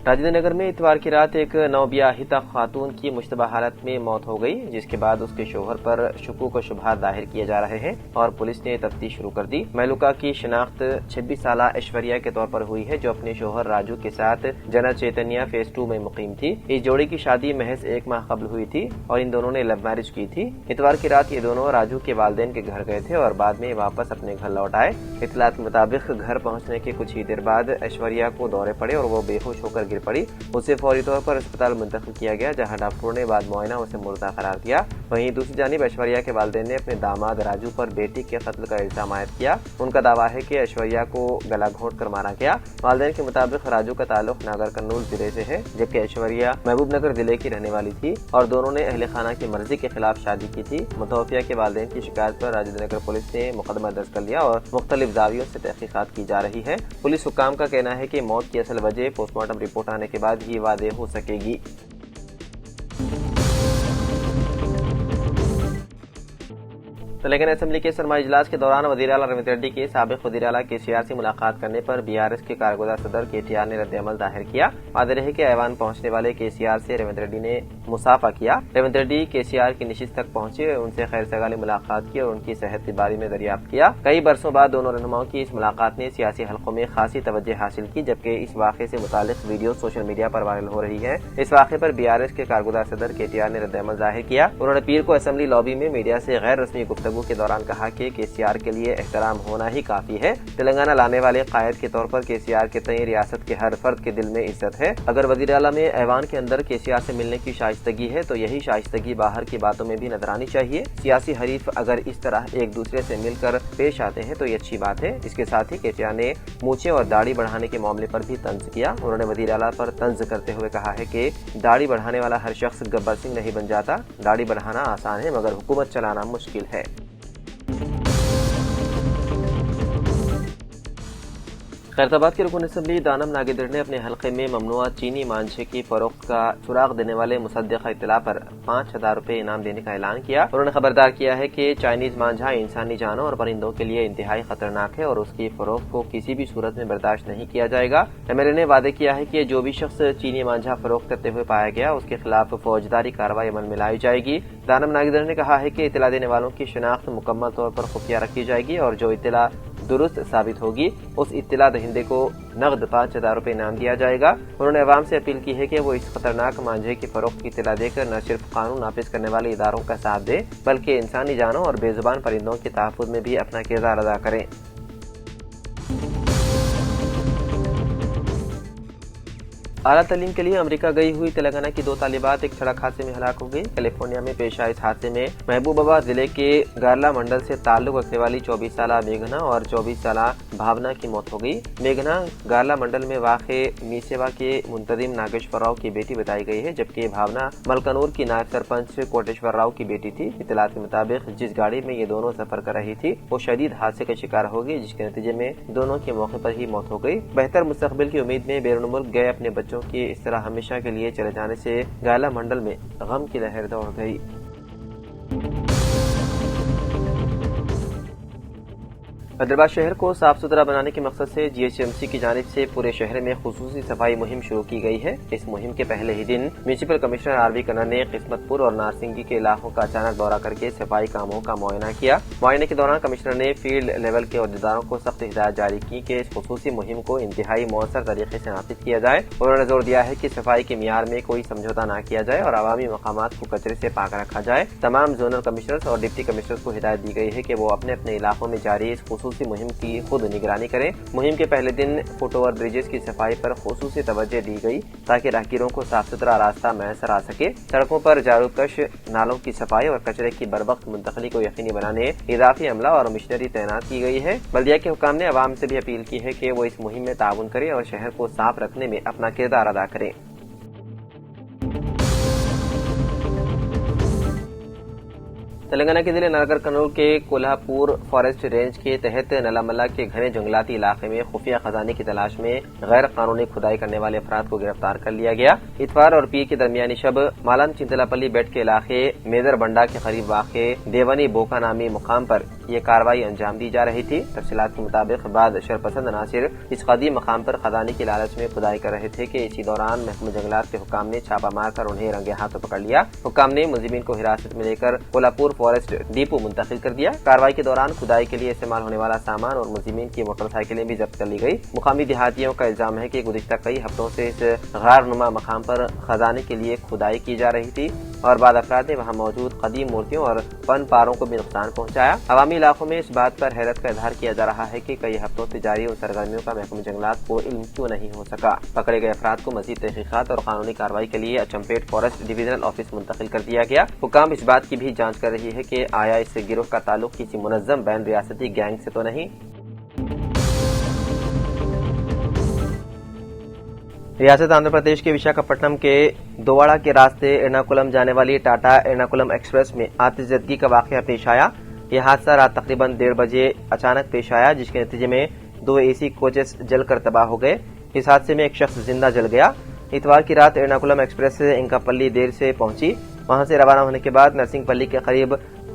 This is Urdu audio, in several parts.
راجندر نگر میں اتوار کی رات ایک نوبیاہتا خاتون کی مشتبہ حالت میں موت ہو گئی، جس کے بعد اس کے شوہر پر شکوک و شبہات ظاہر کیے جا رہے ہیں اور پولیس نے تفتیش شروع کر دی۔ مہلوکا کی شناخت 26 سالہ ایشوریا کے طور پر ہوئی ہے، جو اپنے شوہر راجو کے ساتھ جنا چیتنیا فیز 2 میں مقیم تھی۔ اس جوڑی کی شادی محض 1 ماہ قبل ہوئی تھی اور ان دونوں نے لو میرج کی تھی۔ اتوار کی رات یہ دونوں راجو کے والدین کے گھر گئے تھے اور بعد میں واپس اپنے گھر لوٹ آئے۔ اطلاعات کے مطابق گھر پہنچنے کے کچھ ہی دیر بعد ایشوریا کو دورے پڑے اور وہ بے ہوش ہو کر گر پڑی۔ اسے فوری طور پر اسپتال منتقل کیا گیا، جہاں ڈاکٹروں نے بعد معائنہ اسے مردہ قرار دیا۔ وہیں دوسری جانب ایشوریا کے والدین نے اپنے داماد راجو پر بیٹی کے قتل کا الزام عائد کیا۔ ان کا دعویٰ ہے کہ ایشوریا کو گلا گھونٹ کر مارا گیا۔ والدین کے مطابق راجو کا تعلق ناگر کرنول ضلع سے ہے، جبکہ ایشوریا محبوب نگر ضلع کی رہنے والی تھی اور دونوں نے اہل خانہ کی مرضی کے خلاف شادی کی تھی۔ متوفیہ کے والدین کی شکایت پر راجندر نگر پولیس نے مقدمہ درج کر لیا اور مختلف زاویوں سے تحقیقات کی جا رہی ہے۔ پولیس حکام کا کہنا ہے کہ موت کی اصل وجہ پوسٹ مارٹم رپورٹ آنے کے بعد ہی واضح ہو سکے گی۔ تلنگانہ اسمبلی کے سرمائی اجلاس کے دوران وزیر اعلیٰ ریونت ریڈی کے سابق وزیر اعلیٰ KCR سے ملاقات کرنے پر BRS کے کارگزار صدر KTR نے رد عمل ظاہر کیا۔ واضح رہے کہ ایوان پہنچنے والے KCR سے ریونت ریڈی نے مصافحہ کیا۔ ریونت ریڈی KCR کی نشست تک پہنچے، ان سے خیر سگالی ملاقات کی اور ان کی صحت کے بارے میں دریافت کیا۔ کئی برسوں بعد دونوں رہنماؤں کی اس ملاقات نے سیاسی حلقوں میں خاصی توجہ حاصل کی، جبکہ اس واقعے سے متعلق ویڈیو سوشل میڈیا پر وائرل ہو رہی ہے۔ اس واقعے پر BRS کے کارگزار صدر KTR نے رد عمل ظاہر کیا۔ انہوں نے پیر کو اسمبلی لابی میں میڈیا سے غیر رسمی گفتگو کے دوران کہا کہ KCR کے لیے احترام ہونا ہی کافی ہے۔ تلنگانہ لانے والے قائد کے طور پر KCR کے تئیں ریاست کے ہر فرد کے دل میں عزت ہے۔ اگر وزیر اعلیٰ میں ایوان کے اندر KCR سے ملنے کی شائستگی ہے تو یہی شائستگی باہر کی باتوں میں بھی نظر آنی چاہیے۔ سیاسی حریف اگر اس طرح ایک دوسرے سے مل کر پیش آتے ہیں تو یہ اچھی بات ہے۔ اس کے ساتھ ہی KTR نے مونچھیں اور داڑھی بڑھانے کے معاملے پر بھی طنز کیا۔ انہوں نے وزیر اعلیٰ پر طنز کرتے ہوئے کہا ہے کہ داڑھی بڑھانے والا ہر شخص گبر سنگھ نہیں بن جاتا۔ داڑھی بڑھانا آسان ہے مگر حکومت چلانا مشکل ہے۔ خیرآباد کے رکن اسمبلی دانم ناگیندر نے اپنے حلقے میں ممنوعہ چینی مانجھے کی فروخت کا سراغ دینے والے مصدقہ اطلاع پر 5000 روپے انعام دینے کا اعلان کیا۔ انہوں نے خبردار کیا ہے کہ چائنیز مانجھا انسانی جانوں اور پرندوں کے لیے انتہائی خطرناک ہے اور اس کی فروخت کو کسی بھی صورت میں برداشت نہیں کیا جائے گا۔ MLA نے وعدے کیا ہے کہ جو بھی شخص چینی مانجھا فروخت کرتے ہوئے پایا گیا اس کے خلاف فوجداری کارروائی عمل میں لائی جائے گی۔ دانم ناگیندر نے کہا ہے کہ اطلاع دینے والوں کی شناخت مکمل طور پر خفیہ رکھی جائے گی اور جو اطلاع درست ثابت ہوگی اس اطلاع دہندے کو نقد 5000 روپے انعام دیا جائے گا۔ انہوں نے عوام سے اپیل کی ہے کہ وہ اس خطرناک مانجھے کی فروخت کی اطلاع دے کر نہ صرف قانون نافذ کرنے والے اداروں کا ساتھ دے بلکہ انسانی جانوں اور بے زبان پرندوں کے تحفظ میں بھی اپنا کردار ادا کریں۔ اعلیٰ تعلیم کے لیے امریکہ گئی ہوئی تلنگانہ کی 2 طالبات ایک سڑک حادثے میں ہلاک ہو گئی۔ کیلیفورنیا میں پیش آئے اس حادثے میں محبوب آباد ضلع کے گارلا منڈل سے تعلق رکھنے والی 24 سالہ میگھنا اور 24 سالہ بھاونا کی موت ہو گئی۔ میگھنا گارلا منڈل میں واقع میسیوا کے منتظم ناگیشور راؤ کی بیٹی بتائی گئی ہے، جبکہ بھاونا ملکانور کی نائب سرپنچ کوٹیشور راؤ کی بیٹی تھی۔ اطلاعات کے مطابق جس گاڑی میں یہ دونوں سفر کر رہی تھی وہ شدید حادثے کا شکار ہو گئی، جس کے نتیجے میں دونوں کی موقع پر ہی موت ہو گئی۔ بہتر مستقبل کی امید میں بیرون ملک گئے اپنے بچوں کی اس طرح ہمیشہ کے لیے چلے جانے سے گارلا منڈل میں غم کی لہر دوڑ گئی۔ حیدرآباد شہر کو صاف ستھرا بنانے کے مقصد سے GHMC کی جانب سے پورے شہر میں خصوصی صفائی مہم شروع کی گئی ہے۔ اس مہم کے پہلے ہی دن میونسپل کمشنر RV کنر نے قسمت پور اور نارسنگی کے علاقوں کا اچانک دورہ کر کے صفائی کاموں کا معائنہ کیا۔ معائنے کے دوران کمشنر نے فیلڈ لیول کے عہدیداروں کو سخت ہدایت جاری کی کہ اس خصوصی مہم کو انتہائی مؤثر طریقے سے نافذ کیا جائے۔ انہوں نے زور دیا ہے کہ صفائی کے معیار میں کوئی سمجھوتہ نہ کیا جائے اور عوامی مقامات کو کچرے سے پاک رکھا جائے۔ تمام زونل کمشنرز اور ڈپٹی کمشنرز کو ہدایت دی گئی ہے کہ وہ اپنے اپنے علاقوں میں جاری اس خصوصی مہم کی خود نگرانی کریں۔ مہم کے پہلے دن فٹ اوور بریجز کی صفائی پر خصوصی توجہ دی گئی تاکہ راہگیروں کو صاف ستھرا راستہ میسر آ سکے۔ سڑکوں پر جھاڑو کش، نالوں کی صفائی اور کچرے کی بروقت منتقلی کو یقینی بنانے اضافی عملہ اور مشنری تعینات کی گئی ہے۔ بلدیہ کے حکام نے عوام سے بھی اپیل کی ہے کہ وہ اس مہم میں تعاون کریں اور شہر کو صاف رکھنے میں اپنا کردار ادا کریں۔ تلنگانہ کے ضلع نگر کنول کے کولہاپور فارسٹ رینج کے تحت نلاملا کے گھنے جنگلاتی علاقے میں خفیہ خزانے کی تلاش میں غیر قانونی کھدائی کرنے والے افراد کو گرفتار کر لیا گیا۔ اتوار اور پیر کے درمیانی شب مالن چنتلاپلی بیٹ کے علاقے میدر بنڈا کے قریب واقع دیونی بوکا نامی مقام پر یہ کارروائی انجام دی جا رہی تھی۔ تفصیلات کے مطابق بعض شرپسند عناصر اس قدیم مقام پر خزانے کی لالچ میں کھدائی کر رہے تھے کہ اسی دوران محکمہ جنگلات کے حکام نے چھاپہ مار کر انہیں رنگے ہاتھوں پکڑ لیا۔ حکام نے ملزمین کو حراست میں لے کر کولہاپور فارسٹ ڈیپو منتقل کر دیا۔ کارروائی کے دوران کھدائی کے لیے استعمال ہونے والا سامان اور ملزمین کی موٹر سائیکلیں بھی ضبط کر لی گئی۔ مقامی دیہاتیوں کا الزام ہے کہ گزشتہ کئی ہفتوں سے اس غار نما مقام پر خزانے کے لیے کھدائی کی جا رہی تھی اور بعض افراد نے وہاں موجود قدیم مورتیوں اور فن پاروں کو بھی نقصان پہنچایا۔ عوامی علاقوں میں اس بات پر حیرت کا اظہار کیا جا رہا ہے کہ کئی ہفتوں سے جاری ان سرگرمیوں کا محکمہ جنگلات کو علم کیوں نہیں ہو سکا۔ پکڑے گئے افراد کو مزید تحقیقات اور قانونی کارروائی کے لیے اچمپیٹ فارسٹ ڈویژنل آفس منتقل کر دیا گیا۔ حکام اس بات کی بھی جانچ کر رہی ہے کہ آیا اس گروہ کا تعلق کسی منظم بین ریاستی گینگ سے تو نہیں۔ ریاست آندھرا پردیش کے وشاکھاپٹنم کے دوواڑا کے راستے ایرناکولم جانے والی ٹاٹا ایرناکولم ایکسپریس میں آتش زدگی کا واقعہ پیش آیا۔ یہ حادثہ رات تقریباً 1:30 بجے اچانک پیش آیا، جس کے نتیجے میں 2 AC کوچز جل کر تباہ ہو گئے۔ اس حادثے میں ایک شخص زندہ جل گیا۔ اتوار کی رات ایرناکولم ایکسپریس سے انکاپلی دیر سے پہنچی۔ وہاں سے روانہ ہونے کے بعد نرسنگ پلی کے قریب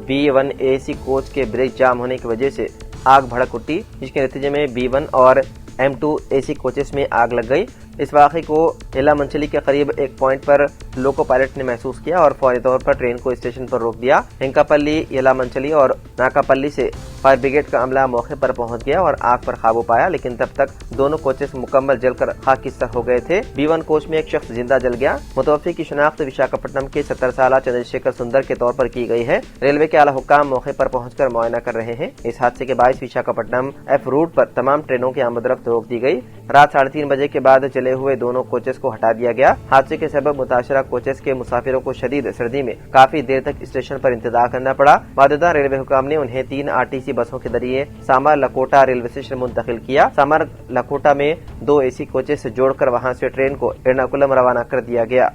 B1 AC کوچ کے بریک جام ہونے کی وجہ سے آگ بھڑک اٹھی، جس کے نتیجے میں B1 اور M2 AC کوچز میں آگ لگ گئی۔ اس واقعے کو یلا منچلی کے قریب ایک پوائنٹ پر لوکو پائلٹ نے محسوس کیا اور فوری طور پر ٹرین کو اسٹیشن پر روک دیا۔ انکاپلی، یلا منچلی اور ناکاپلی سے فائر بریگیڈ کا عملہ موقع پر پہنچ گیا اور آگ پر قابو پایا، لیکن تب تک دونوں کوچز مکمل جل کر خاک کی سر ہو گئے تھے۔ B1 کوچ میں ایک شخص زندہ جل گیا۔ متوفی کی شناخت وشاکھاپٹنم کے 70 سالہ چندرشیکھر سندر کے طور پر کی گئی ہے۔ ریلوے کے اعلی حکام موقع پر پہنچ کر معائنہ کر رہے ہیں۔ اس حادثے کے باعث وشاکھاپٹنم F روٹ پر تمام ٹرینوں کی آمد رفت روک دی گئی۔ رات 3:30 بجے کے بعد جلے ہوئے دونوں کوچز کو ہٹا دیا گیا۔ حادثے کے سبب متاثرہ کوچز کے مسافروں کو شدید سردی میں کافی دیر تک اسٹیشن پر انتظار کرنا پڑا۔ مادہ ریلوے حکام نے انہیں 3 RTC بسوں کے ذریعے سامر لکوٹا ریلوے اسٹیشن منتقل کیا۔ سامر لکوٹا میں 2 AC کوچز جوڑ کر وہاں سے ٹرین کو ایرناکولم روانہ کر دیا گیا۔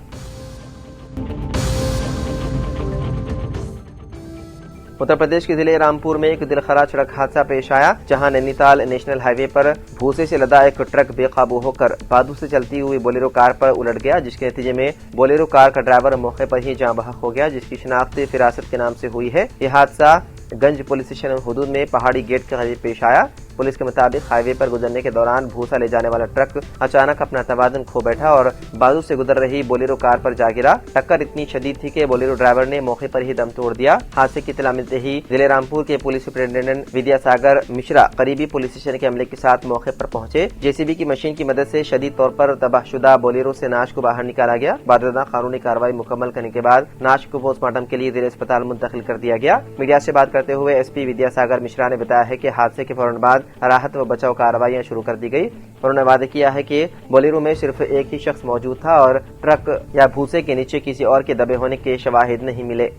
اتر پردیش کے ضلع رامپور میں ایک دلخرا سڑک حادثہ پیش آیا، جہاں نینی تال نیشنل ہائی وے پر بھوسے سے لدا ایک ٹرک بے قابو ہو کر بادو سے چلتی ہوئی بولیرو کار پر الٹ گیا، جس کے نتیجے میں بولیرو کار کا ڈرائیور موقع پر ہی جاں بحق ہو گیا، جس کی شناخت فراست کے نام سے ہوئی ہے۔ یہ حادثہ گنج پولیس اسٹیشن حدود میں پہاڑی گیٹ کے قریب پیش آیا۔ پولیس کے مطابق ہائی وے پر گزرنے کے دوران بھوسا لے جانے والا ٹرک اچانک اپنا توازن کھو بیٹھا اور بازو سے گزر رہی بولیرو کار پر جا گرا۔ ٹکر اتنی شدید تھی کہ بولیرو ڈرائیور نے موقع پر ہی دم توڑ دیا۔ حادثے کی اطلاع ملتے ہی ضلع رامپور کے پولیس سپرنٹینڈنٹ ودیا ساگر مشرا قریبی پولیس اسٹیشن کے عملے کے ساتھ موقع پر پہنچے۔ JCB کی مشین کی مدد سے شدید طور پر تباہ شدہ بولیرو سے نعش کو باہر نکالا گیا۔ بعد قانونی کارروائی مکمل کرنے کے بعد نعش کو پوسٹ مارٹم کے لیے ضلع اسپتال منتقل کر دیا گیا۔ میڈیا سے بات کرتے ہوئے SP ودیا ساگر مشرا نے بتایا ہے کہ حادثے کے فوراً بعد راحت و بچاؤ کارروائیاں شروع کر دی گئی۔ انہوں نے وعدہ کیا ہے کہ بولیرو میں صرف ایک ہی شخص موجود تھا اور ٹرک یا بھوسے کے نیچے کسی اور کے دبے ہونے کے شواہد نہیں ملے۔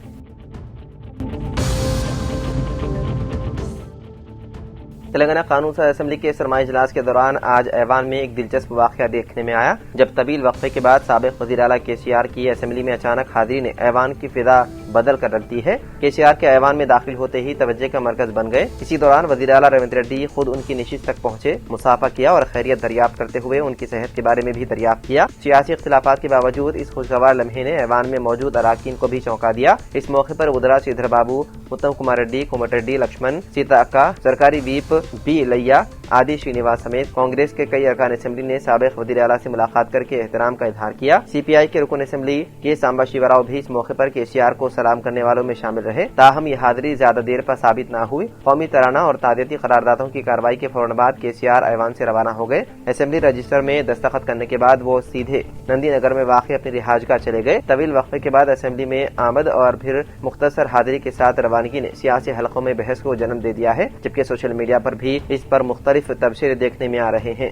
تلنگانہ قانون ساز اسمبلی کے سرمائی اجلاس کے دوران آج ایوان میں ایک دلچسپ واقعہ دیکھنے میں آیا، جب طویل وقفے کے بعد سابق وزیر اعلیٰ KCR کی اسمبلی میں اچانک حاضری نے ایوان کی فضا بدل کر رکھ دی ہے۔ KCR کے ایوان میں داخل ہوتے ہی توجہ کا مرکز بن گئے۔ اسی دوران وزیر اعلیٰ ریونت ریڈی خود ان کی نشست تک پہنچے، مصافحہ کیا اور خیریت دریافت کرتے ہوئے ان کی صحت کے بارے میں بھی دریافت کیا۔ سیاسی اختلافات کے باوجود اس خوشگوار لمحے نے ایوان میں موجود اراکین کو بھی چونکا دیا۔ اس موقع پر وزراء سریدھر بابو، اتم کمار ریڈی، کومٹ ریڈی، لکشمن، سیتا اکا، سرکاری ویپ B لیا، آدی شرینیواس سمیت کانگریس کے کئی ارکان اسمبلی نے سابق وزیر اعلیٰ سے ملاقات کر کے احترام کا اظہار کیا۔ CPI کے رکن اسمبلی کے سامبا شیوا راؤ بھی اس موقع پر KCR کو سلام کرنے والوں میں شامل رہے، تاہم یہ حاضری زیادہ دیر پر ثابت نہ ہوئی۔ قومی ترانہ اور تعزیتی قراردادوں کی کارروائی کے فوراً بعد KCR ایوان سے روانہ ہو گئے۔ اسمبلی رجسٹر میں دستخط کرنے کے بعد وہ سیدھے نندی نگر میں واقع اپنی رہائش گاہ چلے گئے۔ طویل وقفے کے بعد اسمبلی میں آمد اور پھر مختصر حاضری کے ساتھ روانگی نے سیاسی حلقوں میں بحث کو جنم دے دیا ہے، جبکہ سوشل میڈیا پر بھی اس پر مختلف تبصرے دیکھنے میں آ رہے ہیں۔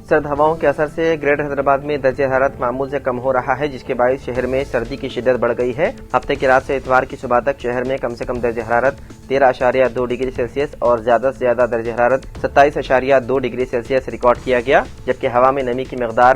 سرد ہواؤں کے اثر سے گریٹر حیدرآباد میں درجہ حرارت معمول سے کم ہو رہا ہے، جس کے باعث شہر میں سردی کی شدت بڑھ گئی ہے۔ ہفتے کی رات سے اتوار کی صبح تک شہر میں کم سے کم درجہ حرارت 13.2 ڈگری سیلسیس اور زیادہ سے زیادہ درجہ حرارت 27.2 ڈگری سیلسیس ریکارڈ کیا گیا، جبکہ ہوا میں نمی کی مقدار